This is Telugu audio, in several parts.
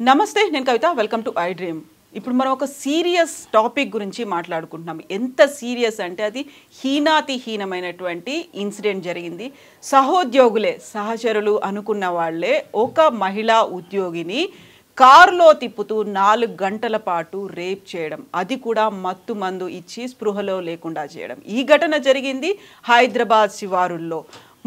నమస్తే, నేను Kavitha. Welcome to I dream. ఇప్పుడు మనం ఒక సీరియస్ టాపిక్ గురించి మాట్లాడుకుంటున్నాం. ఎంత సీరియస్ అంటే అది హీనాతిహీనమైనటువంటి ఇన్సిడెంట్ జరిగింది. సహోద్యోగులే, సహచరులు అనుకున్న వాళ్ళే ఒక మహిళా ఉద్యోగిని కారులో తిప్పుతూ 4 గంటల పాటు రేప్ చేయడం, అది కూడా మత్తు మందు ఇచ్చి స్పృహలో లేకుండా చేయడం. ఈ ఘటన జరిగింది హైదరాబాద్ శివారుల్లో.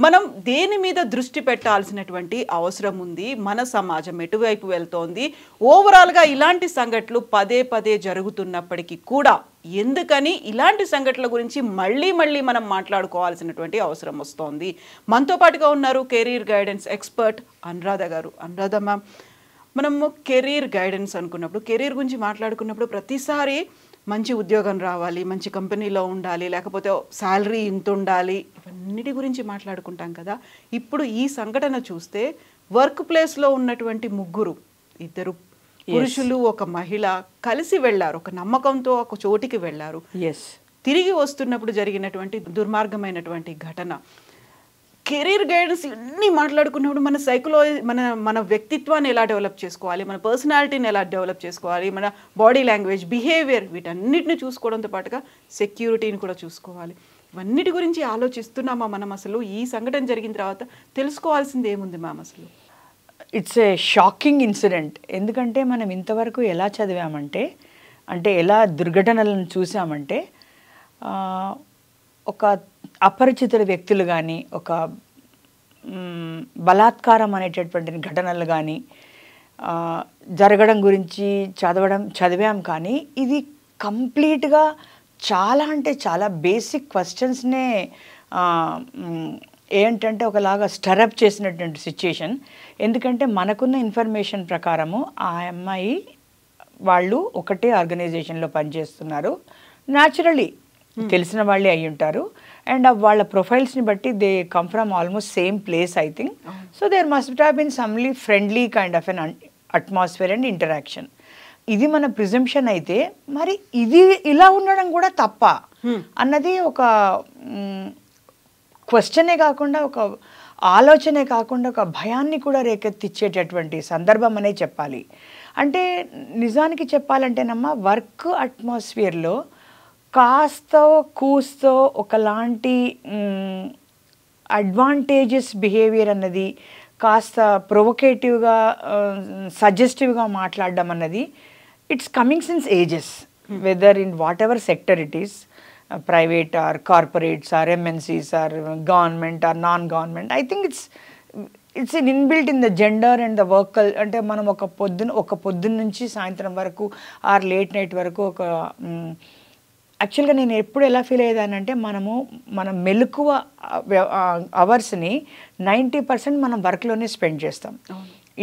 మనం దేని మీద దృష్టి పెట్టాల్సినటువంటి అవసరం ఉంది? మన సమాజం ఎటువైపు వెళ్తోంది? ఓవరాల్గా ఇలాంటి సంఘటనలు పదే పదే జరుగుతున్నప్పటికీ కూడా ఎందుకని ఇలాంటి సంఘటనల గురించి మళ్ళీ మనం మాట్లాడుకోవాల్సినటువంటి అవసరం వస్తోంది? మనతో పాటుగా ఉన్నారు కెరీర్ గైడెన్స్ ఎక్స్పర్ట్ అనురాధ గారు. అనురాధ మ్యామ్, మనము కెరీర్ గైడెన్స్ అనుకున్నప్పుడు, కెరీర్ గురించి మాట్లాడుకున్నప్పుడు ప్రతిసారి మంచి ఉద్యోగం రావాలి, మంచి కంపెనీలో ఉండాలి, లేకపోతే శాలరీ ఇంత ఉండాలి, ఇవన్నిటి గురించి మాట్లాడుకుంటాం కదా. ఇప్పుడు ఈ సంఘటన చూస్తే వర్క్ ప్లేస్లో ఉన్నటువంటి ముగ్గురు, ఇద్దరు పురుషులు ఒక మహిళ కలిసి వెళ్ళారు, ఒక నమ్మకంతో ఒక చోటికి వెళ్ళారు. తిరిగి వస్తున్నప్పుడు జరిగినటువంటి దుర్మార్గమైనటువంటి ఘటన. కెరీర్ గైడెన్స్ ఇన్ని మాట్లాడుకున్నప్పుడు మన సైకలాజీ, మన వ్యక్తిత్వాన్ని ఎలా డెవలప్ చేసుకోవాలి, మన పర్సనాలిటీని ఎలా డెవలప్ చేసుకోవాలి, మన బాడీ లాంగ్వేజ్, బిహేవియర్, వీటన్నిటిని చూసుకోవడంతో పాటుగా సెక్యూరిటీని కూడా చూసుకోవాలి. ఇవన్నిటి గురించి ఆలోచిస్తున్నామా మనం? అసలు ఈ సంఘటన జరిగిన తర్వాత తెలుసుకోవాల్సింది ఏముంది మ్యామ్? అసలు ఇట్స్ ఏ షాకింగ్ ఇన్సిడెంట్. ఎందుకంటే మనం ఇంతవరకు ఎలా చదివామంటే, అంటే ఎలా దుర్ఘటనలను చూసామంటే, ఒక అపరిచితుల వ్యక్తులు కానీ, ఒక బలాత్కారం అనేటటువంటి ఘటనలు కానీ జరగడం గురించి చదివాం. కానీ ఇది కంప్లీట్గా చాలా అంటే చాలా బేసిక్ క్వశ్చన్స్నే ఏంటంటే ఒకలాగా స్టరప్ చేసినటువంటి సిచ్యుయేషన్. ఎందుకంటే మనకున్న ఇన్ఫర్మేషన్ ప్రకారము ఆ అమ్మాయి వాళ్ళు ఒకటే ఆర్గనైజేషన్లో పనిచేస్తున్నారు. న్యాచురలీ తెలిసిన వాళ్ళే అయి ఉంటారు. అండ్ వాళ్ళ ప్రొఫైల్స్ని బట్టి they come from almost same place I think. So there must have been somely friendly kind of an atmosphere and interaction. ఇది మన ప్రిజంప్షన్ అయితే, మరి ఇది ఇలా ఉండడం కూడా తప్ప అన్నది ఒక క్వశ్చనే కాకుండా, ఒక ఆలోచనే కాకుండా, ఒక భయాన్ని కూడా రేకెత్తిచ్చేటటువంటి సందర్భం అనే చెప్పాలి. అంటే నిజానికి చెప్పాలంటేనమ్మా, వర్క్ అట్మాస్ఫియర్లో కాస్తో కూస్తో ఒకలాంటి అడ్వాంటేజెస్ బిహేవియర్ అన్నది, కాస్త ప్రొవొకేటివ్గా సజెస్టివ్గా మాట్లాడడం అన్నది it's coming since ages, whether in whatever sector it is, private or corporates or MNCs or government or non government. I think it's in inbuilt in the gender and the work. అంటే మనం ఒక పొద్దున్న నుంచి సాయంత్రం వరకు ఆర్ లేట్ నైట్ వరకు యాక్చువల్గా నేను ఎప్పుడు ఎలా ఫీల్ అయ్యేదానంటే, మనం మెలకువ అవర్స్ని 90% మనం వర్క్లోనే స్పెండ్ చేస్తాం.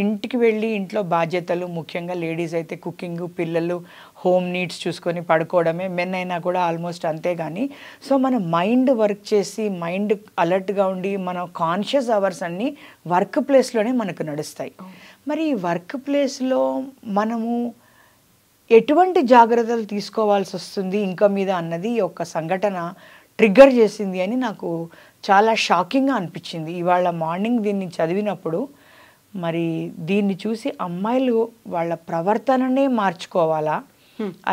ఇంటికి వెళ్ళి ఇంట్లో బాధ్యతలు, ముఖ్యంగా లేడీస్ అయితే కుకింగ్, పిల్లలు, హోమ్ నీడ్స్ చూసుకొని పడుకోవడమే. మెన్ అయినా కూడా ఆల్మోస్ట్ అంతే. కానీ సో మన మైండ్ వర్క్ చేసి, మైండ్ అలర్ట్గా ఉండి, మన కాన్షియస్ అవర్స్ అన్నీ వర్క్ ప్లేస్లోనే మనకు నడుస్తాయి. మరి ఈ వర్క్ ప్లేస్లో మనము ఎటువంటి జాగ్రత్తలు తీసుకోవాల్సి వస్తుంది ఇంకా మీద అన్నది ఒక సంఘటన ట్రిగ్గర్ చేసింది అని నాకు చాలా షాకింగ్గా అనిపించింది ఇవాళ మార్నింగ్ దీన్ని చదివినప్పుడు. మరి దీన్ని చూసి అమ్మాయిలు వాళ్ళ ప్రవర్తననే మార్చుకోవాలా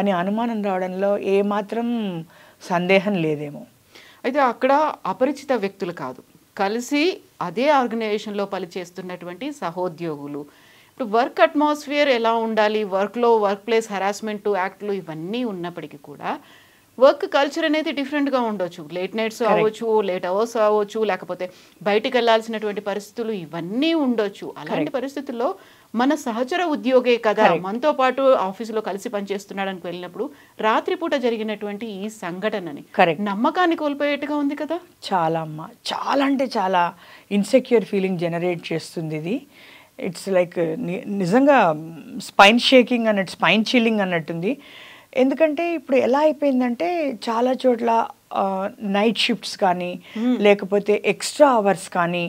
అని అనుమానం రావడంలో ఏమాత్రం సందేహం లేదేమో. అయితే అక్కడ అపరిచిత వ్యక్తులు కాదు, కలిసి అదే ఆర్గనైజేషన్లో పనిచేస్తున్నటువంటి సహోద్యోగులు. ఇప్పుడు వర్క్ అట్మాస్ఫియర్ ఎలా ఉండాలి, వర్క్లో వర్క్ ప్లేస్ హెరాస్మెంట్ యాక్ట్లు ఇవన్నీ ఉన్నప్పటికీ కూడా వర్క్ కల్చర్ అనేది డిఫరెంట్గా ఉండొచ్చు. లేట్ నైట్స్ అవ్వచ్చు, లేట్ అవర్స్ అవ్వచ్చు, లేకపోతే బయటికి వెళ్ళాల్సినటువంటి పరిస్థితులు ఇవన్నీ ఉండొచ్చు. అలాంటి పరిస్థితుల్లో మన సహచర ఉద్యోగే కదా, మనతో పాటు ఆఫీసులో కలిసి పనిచేస్తున్నాడని వెళ్ళినప్పుడు రాత్రిపూట జరిగినటువంటి ఈ సంఘటనని నమ్మకాన్ని కోల్పోయేట్టుగా ఉంది కదా. చాలా అమ్మా, చాలా అంటే చాలా ఇన్సెక్యూర్ ఫీలింగ్ జనరేట్ చేస్తుంది ఇది. ఇట్స్ లైక్ నిజంగా స్పైన్ షేకింగ్ అన్నట్టు, స్పైన్ చిల్లింగ్ అన్నట్టుంది. ఎందుకంటే ఇప్పుడు ఎలా అయిపోయిందంటే చాలా చోట్ల నైట్ షిఫ్ట్స్ కానీ, లేకపోతే ఎక్స్ట్రా అవర్స్ కానీ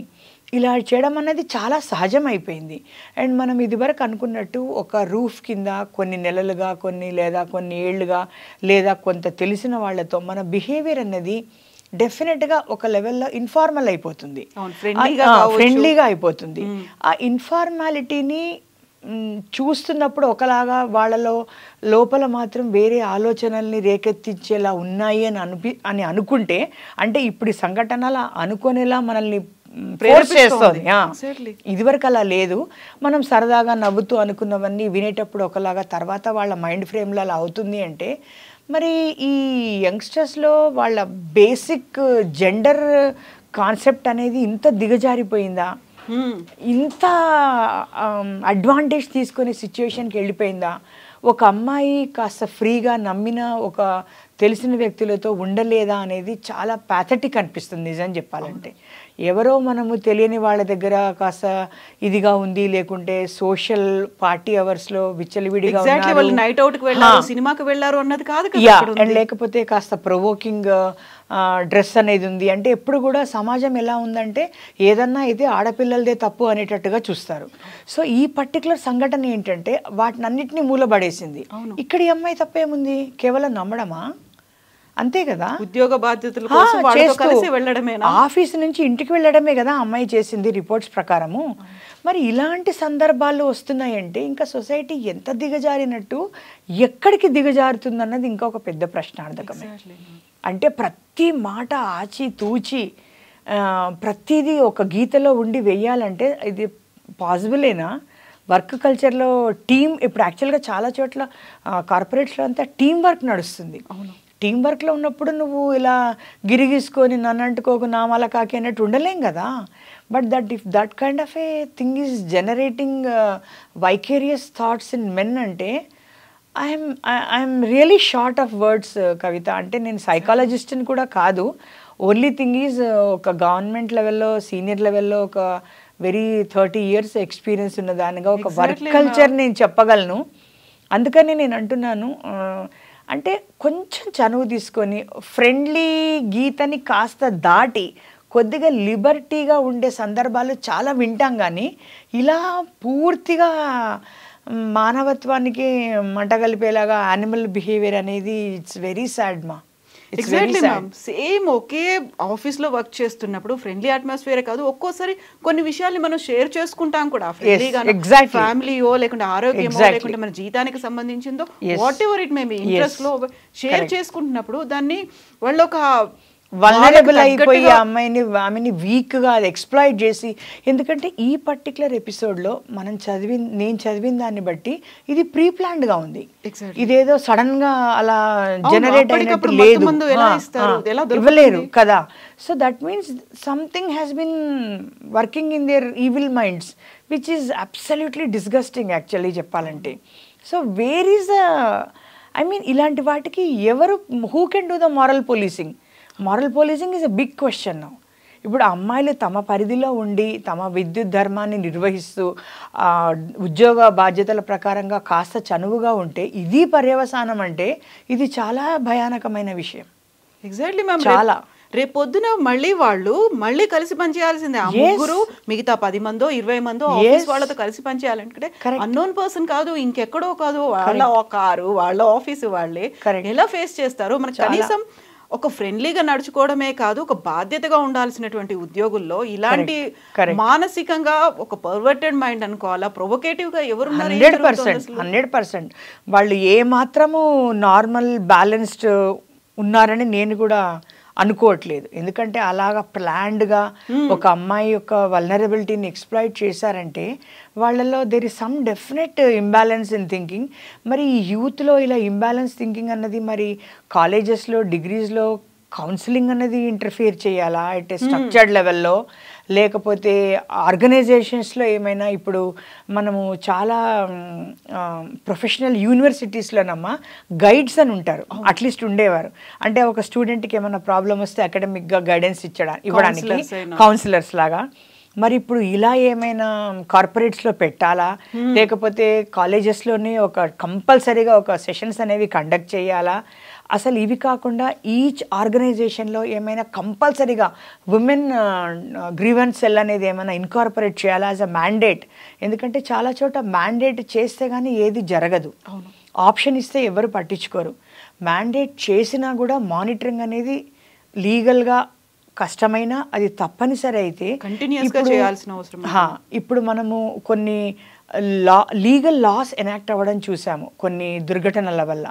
ఇలా చేయడం అనేది చాలా సహజం అయిపోయింది. అండ్ మనం ఇదివరకు అనుకున్నట్టు ఒక రూఫ్ కింద కొన్ని నెలలుగా, కొన్ని ఏళ్ళుగా, లేదా కొంత తెలిసిన వాళ్ళతో మన బిహేవియర్ అనేది డెఫినెట్గా ఒక లెవెల్లో ఇన్ఫార్మల్ అయిపోతుంది, ఫ్రెండ్లీగా అయిపోతుంది. ఆ ఇన్ఫార్మాలిటీని చూస్తున్నప్పుడు ఒకలాగా వాళ్ళలో లోపల మాత్రం వేరే ఆలోచనల్ని రేకెత్తించేలా ఉన్నాయి అని అనుకుంటే, అంటే ఇప్పుడు ఈ సంఘటన అలా అనుకునేలా మనల్ని ఫోర్స్ చేస్తుంది. ఇదివరకు అలా లేదు. మనం సరదాగా నవ్వుతూ అనుకున్నవన్నీ వినేటప్పుడు ఒకలాగా, తర్వాత వాళ్ళ మైండ్ ఫ్రేమ్లో అలా అవుతుంది అంటే, మరి ఈ యంగ్స్టర్స్లో వాళ్ళ బేసిక్ జెండర్ కాన్సెప్ట్ అనేది ఇంత దిగజారిపోయిందా, ఇంత అడ్వాంటేజ్ తీసుకునే సిచ్యువేషన్కి వెళ్ళిపోయిందా? ఒక అమ్మాయి కాస్త ఫ్రీగా నమ్మిన ఒక తెలిసిన వ్యక్తులతో ఉండలేదా అనేది చాలా ప్యాథటిక్ అనిపిస్తుంది నిజం చెప్పాలంటే. ఎవరో మనము తెలియని వాళ్ళ దగ్గర కాస్త ఇదిగా ఉంది, లేకుంటే సోషల్ పార్టీ అవర్స్లో విచ్చలవిడిగా నైట్ అవుట్కి వెళ్ళారు, సినిమాకి వెళ్ళారు అన్నది కాదు. అండ్ లేకపోతే కాస్త ప్రొవోకింగ్ డ్రెస్ అనేది ఉంది. అంటే ఎప్పుడు కూడా సమాజం ఎలా ఉందంటే ఏదన్నా అయితే ఆడపిల్లలదే తప్పు అనేటట్టుగా చూస్తారు. సో ఈ పర్టికులర్ సంఘటన ఏంటంటే వాటినన్నిటినీ మూలబడేసింది. ఇక్కడ ఈ అమ్మాయి తప్పేముంది, కేవలం నమ్మడమా? అంతే కదా, ఉద్యోగ బాధ్యతల కోసం వాళ్ళతో కలిసి వెళ్ళడమే, ఆఫీస్ నుంచి ఇంటికి వెళ్ళడమే కదా అమ్మాయి చేసింది రిపోర్ట్స్ ప్రకారము. మరి ఇలాంటి సందర్భాలు వస్తున్నాయంటే ఇంకా సొసైటీ ఎంత దిగజారినట్టు, ఎక్కడికి దిగజారుతుందన్నది ఇంకొక పెద్ద ప్రశ్నార్థకమే. అంటే ప్రతి మాట ఆచి తూచి ప్రతిదీ ఒక గీతలో ఉండి వెయ్యాలంటే ఇది పాసిబులేనా? వర్క్ కల్చర్లో ఇప్పుడు యాక్చువల్గా చాలా చోట్ల కార్పొరేట్స్లో అంతా టీం వర్క్ నడుస్తుంది. టీం వర్క్లో ఉన్నప్పుడు నువ్వు ఇలా గిరిగీసుకొని నన్ను అంటుకోకు నా మల కాకి అన్నట్టు ఉండలేం కదా. But if that kind of a thing is generating vicarious thoughts in men అంటే I'm really short of words Kavitha. అంటే నేను సైకాలజిస్ట్ని కూడా కాదు. ఓన్లీ థింగ్ ఈజ్ ఒక గవర్నమెంట్ లెవెల్లో సీనియర్ లెవెల్లో ఒక వెరీ 30 years ఎక్స్పీరియన్స్ ఉన్న దానిగా ఒక వర్క్ కల్చర్ నేను చెప్పగలను. అందుకని నేను అంటున్నాను, అంటే కొంచెం చనువు తీసుకొని ఫ్రెండ్లీ గీతని కాస్త దాటి కొద్దిగా లిబర్టీగా ఉండే సందర్భాలు చాలా వింటాం. కానీ ఇలా పూర్తిగా మానవత్వానికి మంట కలిపేలాగా యానిమల్ బిహేవియర్ అనేది ఇట్స్ వెరీ సాడ్ మా. Exactly ma'am. సేమ్ ఒకే ఆఫీస్లో వర్క్ చేస్తున్నప్పుడు ఫ్రెండ్లీ అట్మాస్ఫియర్ కాదు, ఒక్కోసారి కొన్ని విషయాల్ని మనం షేర్ చేసుకుంటాం కూడా ఫ్రెండ్లీగా, ఫ్యామిలీయో లేకుంటే ఆరోగ్యమో లేకుంటే మన జీతానికి సంబంధించిందో whatever it may be interest లో షేర్ చేసుకుంటున్నప్పుడు దాన్ని వాళ్ళు ఒక వల్నరబుల్ అయిపోయి ఆమెని వీక్గా అది ఎక్స్ప్లాయిట్ చేసి, ఎందుకంటే ఈ పర్టికులర్ ఎపిసోడ్లో నేను చదివిన దాన్ని బట్టి ఇది ప్రీ ప్లాన్డ్గా ఉంది. ఇదేదో సడన్గా అలా జనరేట్ అయినట్టు లేదు, ఇవ్వలేరు కదా. So that means something has been working in their evil minds which is absolutely disgusting actually చెప్పాలంటే. సో వేర్ ఈజ్ ఇలాంటి వాటికి ఎవరు, who can do the moral policing? Moral policing is a big question. ఇప్పుడు అమ్మాయిలు తమ పరిధిలో ఉండి తమ విద్యుత్ ధర్మాన్ని నిర్వహిస్తూ ఉద్యోగ బాధ్యతల ప్రకారంగా కాస్త చనువుగా ఉంటే ఇది పర్యవసానం అంటే ఇది చాలా భయానకమైన విషయం. Exactly ma'am. చాలా రేపొద్దున మళ్ళీ కలిసి పనిచేయాల్సిందే. ఆ ముగ్గురు మిగతా 10 మందో 20 మందో ఆఫీస్ వాళ్ళతో కలిసి పనిచేయాలంటే అన్నోన్ పర్సన్ కాదు, ఇంకెక్కడో కాదు, వాళ్ళ కారు వాళ్ళ ఆఫీసు వాళ్ళే ఎలా ఫేస్ చేస్తారో మనకు కనీసం ఒక ఫ్రెండ్లీగా నడుచుకోవడమే కాదు, ఒక బాధ్యతగా ఉండాల్సినటువంటి ఉద్యోగుల్లో ఇలాంటి మానసికంగా ఒక పర్వర్టెడ్ మైండ్ అనుకోవాలా, ప్రొవోకేటివ్ గా ఎవరున్నారు? 100% వాళ్ళు ఏ మాత్రము నార్మల్ బ్యాలెన్స్డ్ ఉన్నారని నేను కూడా అనుకోవట్లేదు. ఎందుకంటే అలాగా ప్లాన్డ్గా ఒక అమ్మాయి యొక్క వల్నరబిలిటీని ఎక్స్ప్లాయిట్ చేశారంటే వాళ్ళలో there is some definite imbalance in thinking. మరి ఈ యూత్లో ఇలా ఇంబ్యాలెన్స్ థింకింగ్ అన్నది మరి కాలేజెస్లో డిగ్రీస్లో కౌన్సిలింగ్ అనేది ఇంటర్ఫియర్ చేయాలా అట్ ఏ స్ట్రక్చర్డ్ లెవెల్లో, లేకపోతే ఆర్గనైజేషన్స్లో ఏమైనా? ఇప్పుడు మనము చాలా ప్రొఫెషనల్ యూనివర్సిటీస్లోనమ్మా గైడ్స్ అని ఉంటారు, అట్లీస్ట్ ఉండేవారు. అంటే ఒక స్టూడెంట్కి ఏమైనా ప్రాబ్లం వస్తే అకాడమిక్గా గైడెన్స్ ఇవ్వడానికి కౌన్సిలర్స్ లాగా. మరి ఇప్పుడు ఇలా ఏమైనా కార్పొరేట్స్లో పెట్టాలా, లేకపోతే కాలేజెస్లోనే ఒక కంపల్సరీగా ఒక సెషన్స్ అనేవి కండక్ట్ చేయాలా? అసలు ఇవి కాకుండా ఈచ్ ఆర్గనైజేషన్లో ఏమైనా కంపల్సరీగా ఉమెన్ గ్రీవెన్స్ సెల్ అనేది ఏమైనా ఇన్కార్పొరేట్ చేయాలా యాజ్ అ మ్యాండేట్? ఎందుకంటే చాలా చోట మ్యాండేట్ చేస్తే కానీ ఏది జరగదు, ఆప్షన్ ఇస్తే ఎవరు పట్టించుకోరు. మ్యాండేట్ చేసినా కూడా మానిటరింగ్ అనేది లీగల్గా కష్టమైనా అది తప్పనిసరి అయితే కంటిన్యూస్గా చేయాల్సిన అవసరం. ఇప్పుడు మనము కొన్ని లీగల్ లాస్ ఎనాక్ట్ అవ్వడం చూసాము కొన్ని దుర్ఘటనల వల్ల.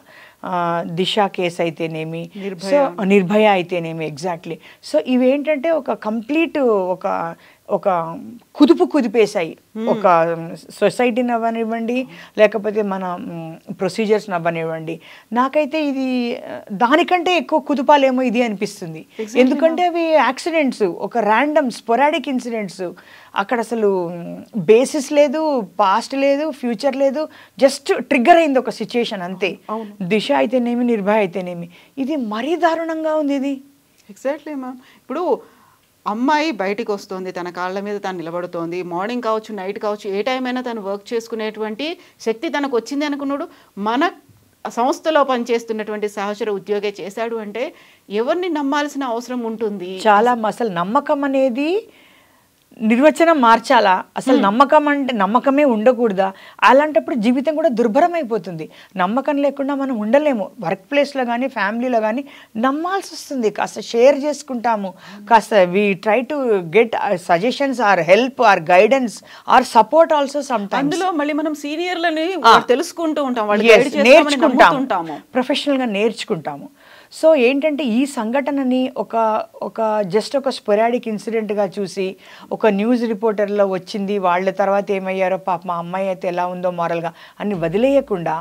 దిశ కేసు అయితేనేమి, సో నిర్భయ అయితేనేమి, ఎగ్జాక్ట్లీ. సో ఇవేంటంటే ఒక కంప్లీట్ ఒక కుదిపేశాయి ఒక సొసైటీని అవ్వనివ్వండి, లేకపోతే మన ప్రొసీజర్స్ని అవ్వనివ్వండి. నాకైతే ఇది దానికంటే ఎక్కువ కుదుపాలేమో ఇది అనిపిస్తుంది. ఎందుకంటే అవి యాక్సిడెంట్స్, ఒక ర్యాండమ్ స్పొరాడిక్ ఇన్సిడెంట్స్. అక్కడ అసలు బేసిస్ లేదు, పాస్ట్ లేదు, ఫ్యూచర్ లేదు, జస్ట్ ట్రిగ్గర్ అయింది ఒక సిచ్యుయేషన్ అంతే. దిశ అయితేనేమి, నిర్భయ అయితేనేమి, ఇది మరీ దారుణంగా ఉంది ఇది. Exactly ma'am. ఇప్పుడు అమ్మాయి బయటికి వస్తుంది, తన కాళ్ళ మీద తను నిలబడుతోంది, మార్నింగ్ కావచ్చు, నైట్ కావచ్చు, ఏ టైం అయినా తను వర్క్ చేసుకునేటువంటి శక్తి తనకు వచ్చింది అనుకున్నాడు. మన సంస్థలో పనిచేస్తున్నటువంటి సహచర ఉద్యోగే చేశాడు అంటే ఎవరిని నమ్మాల్సిన అవసరం ఉంటుంది? చాలా అసలు నమ్మకం అనేది నిర్వచనం మార్చాలా? అసలు నమ్మకం అంటే నమ్మకమే ఉండకూడదా? అలాంటప్పుడు జీవితం కూడా దుర్భరం అయిపోతుంది. నమ్మకం లేకుండా మనం ఉండలేము. వర్క్ ప్లేస్లో కానీ ఫ్యామిలీలో కానీ నమ్మాల్సి వస్తుంది. కాస్త షేర్ చేసుకుంటాము, కాస్త we try to get suggestions or help or guidance or support also sometimes. అందులో మళ్ళీ మనం సీనియర్లని తెలుసుకుంటూ ఉంటాం, వాళ్ళు గైడ్ చేస్తాము, ప్రొఫెషనల్గా నేర్చుకుంటాము. సో ఏంటంటే ఈ సంఘటనని ఒక జస్ట్ ఒక స్పొరాడిక్ ఇన్సిడెంట్గా చూసి ఒక న్యూస్ రిపోర్టర్లో వచ్చింది, వాళ్ళ తర్వాత ఏమయ్యారో పాప మా అమ్మాయి అయితే ఎలా ఉందో మారల్గా అని వదిలేయకుండా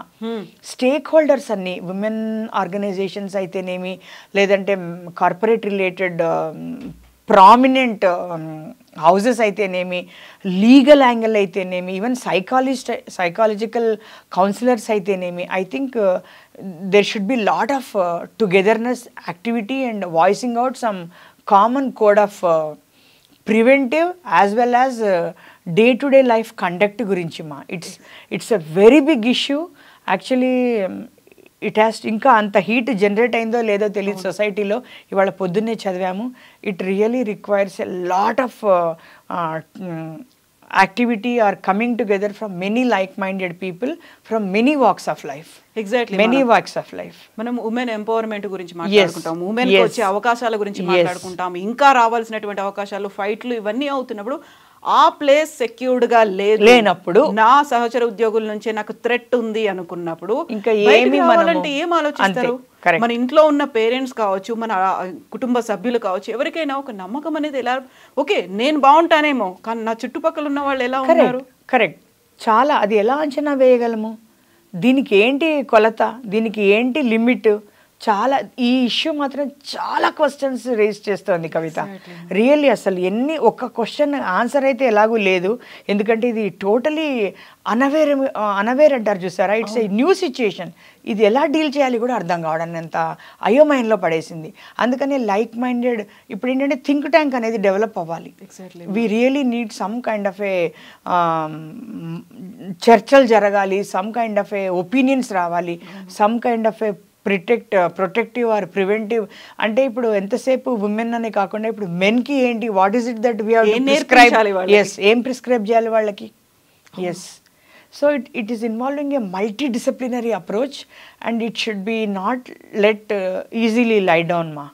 స్టేక్ హోల్డర్స్ అన్ని, విమెన్ ఆర్గనైజేషన్స్ అయితేనేమి, లేదంటే కార్పొరేట్ రిలేటెడ్ ప్రామినెంట్ హౌజెస్ అయితేనేమి, లీగల్ యాంగిల్ అయితేనేమి, ఈవెన్ సైకాలజికల్ కౌన్సిలర్స్ అయితేనేమి, I think there should be lot of togetherness activity and voicing out some common code of preventive as well as day-to-day life conduct గురించి మా it's a very big issue actually. It has ఇంకా అంత హీట్ జనరేట్ అయిందో లేదో తెలియదు సొసైటీలో. ఇవాళ పొద్దున్నే చదివాము, it really requires a lot of activity are coming together from many like-minded people from many walks of life. Exactly. Many walks of life. మనం ఉమెన్ ఎంపవర్మెంట్ గురించి మాట్లాడుకుంటాం, ఉమెన్ కి వచ్చే అవకాశాల గురించి మాట్లాడుకుంటాం, ఇంకా రావాల్సినటువంటి అవకాశాలు, ఫైట్లు ఇవన్నీ అవుతున్నప్పుడు ఆ ప్లేస్ సెక్యూర్డ్ గా లేనప్పుడు, నా సహచర ఉద్యోగుల నుంచే నాకు థ్రెట్ ఉంది అనుకున్నప్పుడు ఇంకా ఏమి రావాలంటే ఏం ఆలోచిస్తారు? మన ఇంట్లో ఉన్న పేరెంట్స్ కావచ్చు, మన కుటుంబ సభ్యులు కావచ్చు, ఎవరికైనా ఒక నమ్మకం అనేది ఎలా, ఓకే నేను బాగుంటానేమో కానీ నా చుట్టుపక్కల ఉన్న వాళ్ళు ఎలా ఉన్నారు? కరెక్ట్. చాలా అది ఎలా అంచనా వేయగలము? దీనికి ఏంటి కొలత, దీనికి ఏంటి లిమిట్? చాలా ఈ ఇష్యూ మాత్రం చాలా క్వశ్చన్స్ రేజ్ చేస్తుంది కవిత. రియల్లీ అసలు ఒక్క క్వశ్చన్ ఆన్సర్ అయితే ఎలాగూ లేదు. ఎందుకంటే ఇది టోటలీ అనవేర్ అంటారు చూసారా, ఇట్స్ ఏ న్యూ సిచ్యుయేషన్. ఇది ఎలా డీల్ చేయాలి కూడా అర్థం కావడానికి అంత అయోమయంలో పడేసింది. అందుకని లైక్ మైండెడ్ ఇప్పుడు ఏంటంటే థింక్ ట్యాంక్ అనేది డెవలప్ అవ్వాలి. We really need some kind of a చర్చలు జరగాలి, some kind of a opinions రావాలి, some kind of a protective or preventive. అంటే ఇప్పుడు ఎంతసేపు ఉమెన్ అనే కాకుండా ఇప్పుడు మెన్కి ఏంటి, what is it that we have to prescribe? ఏం ప్రిస్క్రైబ్ చేయాలి వాళ్ళకి? Yes. So it is involving a multidisciplinary approach and it should be not let easily lie down ma.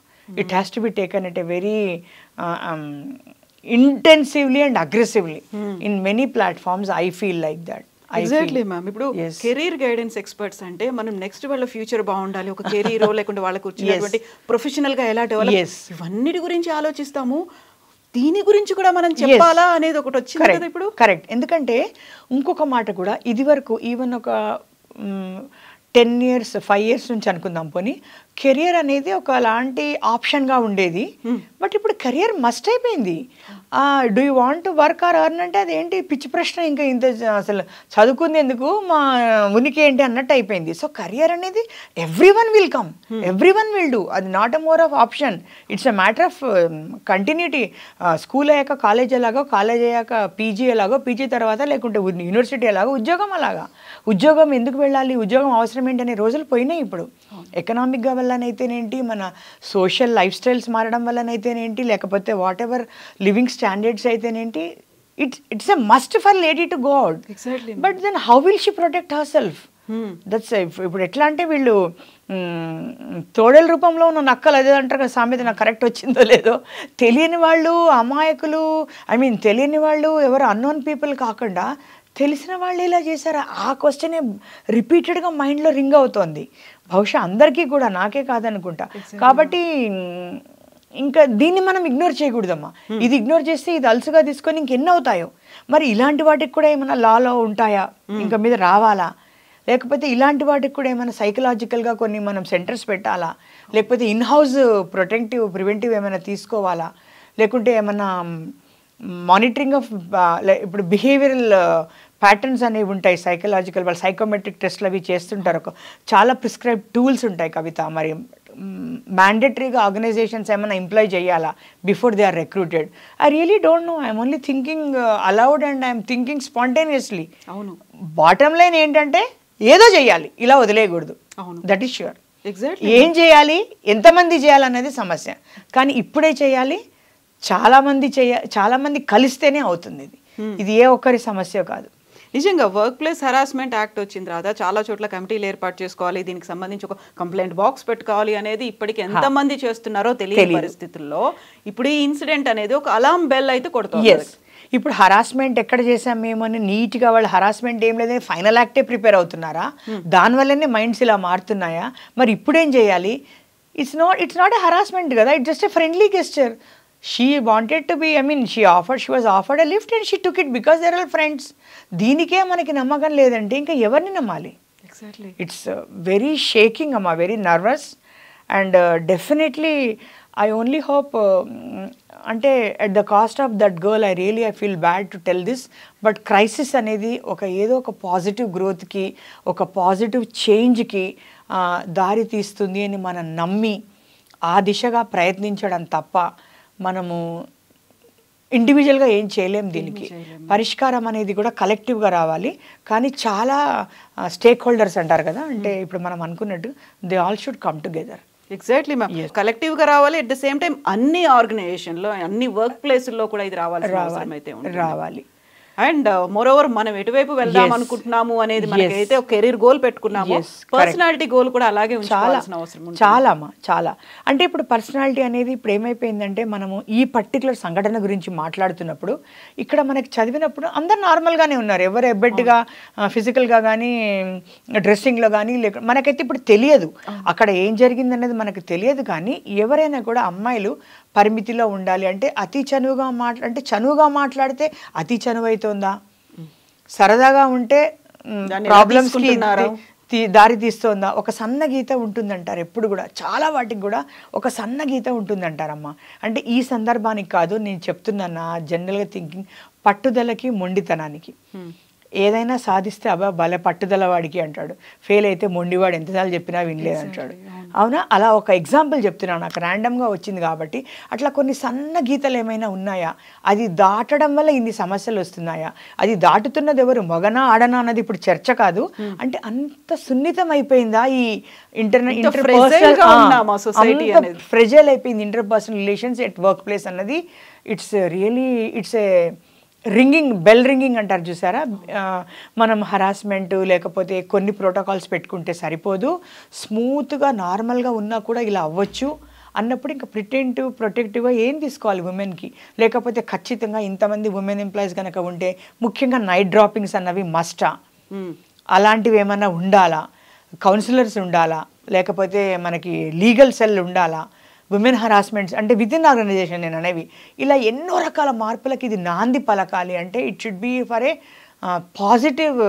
It has to be taken at a very intensively and aggressively. In many platforms I feel like that. Exactly ma'am. ఇప్పుడు కెరీర్ గైడెన్స్ ఎక్స్పర్ట్స్ అంటే మనం నెక్స్ట్ వాళ్ళ ఫ్యూచర్ బాగుండాలి, ఒక కెరీర్ లేకుంటే వాళ్ళకు వచ్చినటువంటి ప్రొఫెషనల్ గా ఎలా డెవలప్, ఇవన్నిటి గురించి ఆలోచిస్తాము. దీని గురించి కూడా మనం చెప్పాలా అనేది ఒకటి వచ్చింది కదా ఇప్పుడు. కరెక్ట్. ఎందుకంటే ఇంకొక మాట కూడా, ఇది వరకు ఈవెన్ ఒక 10 years 5 years నుంచి అనుకుందాం పోనీ, కెరియర్ అనేది ఒక లాంటి ఆప్షన్గా ఉండేది. బట్ ఇప్పుడు కెరియర్ మస్ట్ అయిపోయింది. Do you want to work or earn అంటే అదేంటి పిచ్చి ప్రశ్న, ఇంకా ఇంత అసలు చదువుకుంది ఎందుకు, మా ఉనికి ఏంటి అన్నట్టు అయిపోయింది. సో కెరియర్ అనేది every one will come, every one will do. అది not a more of option, it's a matter of continuity. School అయ్యాక కాలేజ్ ఎలాగో, కాలేజ్ అయ్యాక పీజీ ఎలాగో, పీజీ తర్వాత లేకుంటే యూనివర్సిటీ ఎలాగో, ఉద్యోగం అలాగా. ఉద్యోగం ఎందుకు వెళ్ళాలి, ఉద్యోగం అవసరం ఏంటి అనే రోజులు పోయినాయి ఇప్పుడు. ఎకనామిక్గా వల్లనైతేనేంటి, మన సోషల్ లైఫ్ స్టైల్స్ మారడం వల్లనైతేనేంటి, లేకపోతే వాట్ ఎవర్ లివింగ్ స్టాండర్డ్స్ అయితేనేంటి, it's a must for lady to go out. But then how will she protect herself? That's ఇప్పుడు ఎట్లా అంటే వీళ్ళు తోడేల రూపంలో ఉన్న నక్కలు అదే అంటారు కదా సామెత, నాకు కరెక్ట్ వచ్చిందో లేదో. తెలియని వాళ్ళు, అమాయకులు, తెలియని వాళ్ళు ఎవరు అన్నోన్ పీపుల్ కాకుండా తెలిసిన వాళ్ళు ఇలా చేశారా, ఆ క్వశ్చనే రిపీటెడ్గా మైండ్లో రింగ్ అవుతోంది. బహుశా అందరికీ కూడా, నాకే కాదనుకుంటా. కాబట్టి ఇంకా దీన్ని మనం ఇగ్నోర్ చేయకూడదమ్మా. ఇది ఇగ్నోర్ చేస్తే ఇది అలసుగా తీసుకొని ఇంకెన్ని అవుతాయో. మరి ఇలాంటి వాటికి కూడా ఏమైనా లాలో ఉంటాయా, ఇంకా మీద రావాలా? లేకపోతే ఇలాంటి వాటికి కూడా ఏమైనా సైకలాజికల్గా కొన్ని మనం సెంటర్స్ పెట్టాలా? లేకపోతే ఇన్హౌస్ ప్రివెంటివ్ ఏమైనా తీసుకోవాలా? లేకుంటే ఏమైనా మానిటరింగ్ ఆఫ్ ఇప్పుడు బిహేవియరల్ ప్యాటర్న్స్ అనేవి ఉంటాయి, సైకలాజికల్, వాళ్ళు సైకోమెట్రిక్ టెస్ట్లు అవి చేస్తుంటారు. చాలా ప్రిస్క్రైబ్ టూల్స్ ఉంటాయి కవిత. మరి మ్యాండేటరీగా ఆర్గనైజేషన్స్ ఏమైనా ఎంప్లాయ్ చేయాలా before they are recruited? I really don't know. I'm only thinking aloud and I'm thinking spontaneously. అవును, బాటమ్ లైన్ ఏంటంటే ఏదో చేయాలి, ఇలా వదిలేయకూడదు. అవును, దట్ ఈస్ ష్యూర్. ఎగ్జాక్ట్లీ. ఏం చేయాలి, ఎంతమంది చేయాలనేది సమస్య. కానీ ఇప్పుడే చేయాలి, చాలామంది కలిస్తేనే అవుతుంది. ఇది ఏ ఒక్కరి సమస్య కాదు. నిజంగా వర్క్ ప్లేస్ హెరాస్మెంట్ యాక్ట్ వచ్చిన తర్వాత చాలా చోట్ల కమిటీలు ఏర్పాటు చేసుకోవాలి, దీనికి సంబంధించి ఒక కంప్లైంట్ బాక్స్ పెట్టుకోవాలి అనేది ఇప్పటికి ఎంతమంది చేస్తున్నారో తెలియని పరిస్థితుల్లో ఇప్పుడు ఈ ఇన్సిడెంట్ అనేది ఒక అలారం బెల్ అయితే కొడుతుంది. ఇప్పుడు హరాస్మెంట్ ఎక్కడ చేసాం మేము అని నీట్గా వాళ్ళు హరాస్మెంట్ ఏం లేదని ఫైనల్ యాక్టే ప్రిపేర్ అవుతున్నారా? దానివల్లనే మైండ్స్ ఇలా మారుతున్నాయా? మరి ఇప్పుడేం చేయాలి? ఇట్స్ నాట్ ఎ హరాస్మెంట్ కదా, it's just a friendly gesture. She wanted to be, she was offered a lift and she took it because they are all friends. దీనికే మనకి నమ్మకం లేదంటే ఇంకా ఎవరిని నమ్మాలి? ఎగ్జాక్ట్లీ. ఇట్స్ వెరీ షేకింగ్ అమ్మా, very nervous. And definitely I only hope, అంటే at the cost of that girl I feel bad to tell this, but crisis అనేది ఏదో ఒక పాజిటివ్ గ్రోత్కి, ఒక పాజిటివ్ చేంజ్కి దారి తీస్తుంది అని మనం నమ్మి ఆ దిశగా ప్రయత్నించడం తప్ప మనము ఇండివిజువల్గా ఏం చేయలేం. దీనికి పరిష్కారం అనేది కూడా కలెక్టివ్గా రావాలి. కానీ చాలా స్టేక్ హోల్డర్స్ అంటారు కదా, అంటే ఇప్పుడు మనం అనుకున్నట్టు they all should come together. Exactly ma'am, కలెక్టివ్గా రావాలి. అట్ ద సేమ్ టైం అన్ని ఆర్గనైజేషన్లో, అన్ని వర్క్ ప్లేసుల్లో కూడా ఇది రావాలి. అండ్ మోర్ ఓవర్ మనం ఎటువైపు వెళ్దాం అనుకుంటున్నాము అనేది మనకైతే ఒక కెరీర్ గోల్ పెట్టుకున్నాము, పర్సనాలిటీ గోల్ కూడా అలాగే ఉంచాల్సిన అవసరం. చాలా అంటే ఇప్పుడు పర్సనాలిటీ అనేది ఇప్పుడు ఏమైపోయిందంటే, మనము ఈ పర్టికులర్ సంఘటన గురించి మాట్లాడుతున్నప్పుడు ఇక్కడ మనకి చదివినప్పుడు అందరు నార్మల్గానే ఉన్నారు, ఎవరు ఎబ్బెట్టుగా ఫిజికల్గా కానీ డ్రెస్సింగ్లో కానీ మనకైతే ఇప్పుడు తెలియదు అక్కడ ఏం జరిగింది అనేది మనకు తెలియదు. కానీ ఎవరైనా కూడా అమ్మాయిలు పరిమితిలో ఉండాలి. అంటే అతి చనువుగా మాట్లాడితే అతి చనువు అవుతుందా, సరదాగా ఉంటే ప్రాబ్లమ్స్కి దారి తీస్తుందా, ఒక సన్న గీత ఉంటుందంటారు ఎప్పుడు కూడా, చాలా వాటికి కూడా ఒక సన్న గీత ఉంటుందంటారమ్మా. అంటే ఈ సందర్భానికి కాదు నేను చెప్తున్నాను, జనరల్గా థింకింగ్ పట్టుదలకి మొండితనానికి. ఏదైనా సాధిస్తే అబ్బా భలే పట్టుదల వాడికి అంటాడు, ఫెయిల్ అయితే మొండివాడు ఎంతసార్లు చెప్పినా వినలేదు అంటాడు. అవునా? అలా ఒక ఎగ్జాంపుల్ చెప్తున్నాను, నాకు ర్యాండమ్గా వచ్చింది కాబట్టి. అట్లా కొన్ని సన్న గీతలు ఏమైనా ఉన్నాయా, అది దాటడం వల్ల ఇన్ని సమస్యలు వస్తున్నాయా, అది దాటుతున్నది ఎవరు, మగనా ఆడనా అన్నది ఇప్పుడు చర్చ కాదు. అంటే అంత సున్నితం అయిపోయిందా ఈ ఫ్రెజైల్ అయిపోయింది interpersonal relations at work place అన్నది. ఇట్స్ ఏ బెల్ రింగింగ్ అంటారు చూసారా. మనం హరాస్మెంట్ లేకపోతే కొన్ని ప్రోటోకాల్స్ పెట్టుకుంటే సరిపోదు, స్మూత్గా నార్మల్గా ఉన్నా కూడా ఇలా అవ్వచ్చు అన్నప్పుడు ఇంకా ప్రొటెక్టివ్గా ఏం తీసుకోవాలి ఉమెన్కి. లేకపోతే ఖచ్చితంగా ఇంతమంది ఉమెన్ ఎంప్లాయీస్ కనుక ఉంటే ముఖ్యంగా నైట్ డ్రాపింగ్స్ అన్నవి మస్టా, అలాంటివి ఏమన్నా ఉండాలా, కౌన్సిలర్స్ ఉండాలా, లేకపోతే మనకి లీగల్ సెల్ ఉండాలా, ఉమెన్ హరాస్మెంట్స్ అంటే విత్ ఇన్ ఆర్గనైజేషన్ నేను అనేవి, ఇలా ఎన్నో రకాల మార్పులకి ఇది నాంది పలకాలి. అంటే it should be for a positive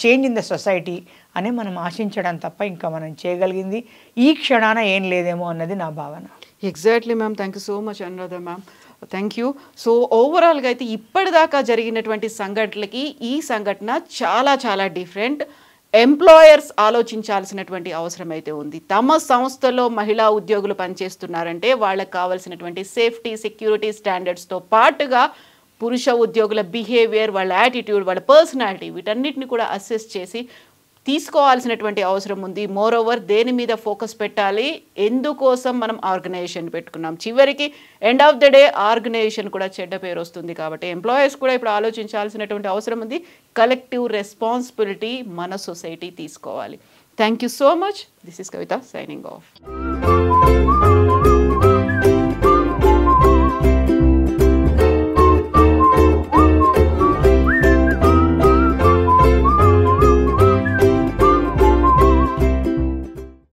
change in the society అని మనం ఆశించడం తప్ప ఇంకా మనం చేయగలిగింది ఈ క్షణాన ఏం లేదేమో అన్నది నా భావన. Exactly ma'am, thank you so much Anuradha ma'am, thank you. So ఓవరాల్గా అయితే ఇప్పటిదాకా జరిగినటువంటి సంఘటనలకి ఈ సంఘటన చాలా చాలా డిఫరెంట్. ఎంప్లాయర్స్ ఆలోచించాల్సినటువంటి అవసరం అయితే ఉంది. తమ సంస్థలో మహిళా ఉద్యోగులు పనిచేస్తున్నారంటే వాళ్ళకి కావాల్సినటువంటి సేఫ్టీ, సెక్యూరిటీ స్టాండర్డ్స్తో పాటుగా పురుష ఉద్యోగుల బిహేవియర్, వాళ్ళ యాటిట్యూడ్, వాళ్ళ పర్సనాలిటీ, వీటన్నిటిని కూడా అసెస్ చేసి తీసుకోవాల్సినటువంటి అవసరం ఉంది. మోర్ ఓవర్ దేని మీద ఫోకస్ పెట్టాలి, ఎందుకోసం మనం ఆర్గనైజేషన్ పెట్టుకున్నాం, చివరికి end of the day organisation కూడా చెడ్డ పేరు వస్తుంది. కాబట్టి ఎంప్లాయీస్ కూడా ఇప్పుడు ఆలోచించాల్సినటువంటి అవసరం ఉంది. కలెక్టివ్ రెస్పాన్సిబిలిటీ మన సొసైటీ తీసుకోవాలి. Thank you so much. This is Kavitha signing off.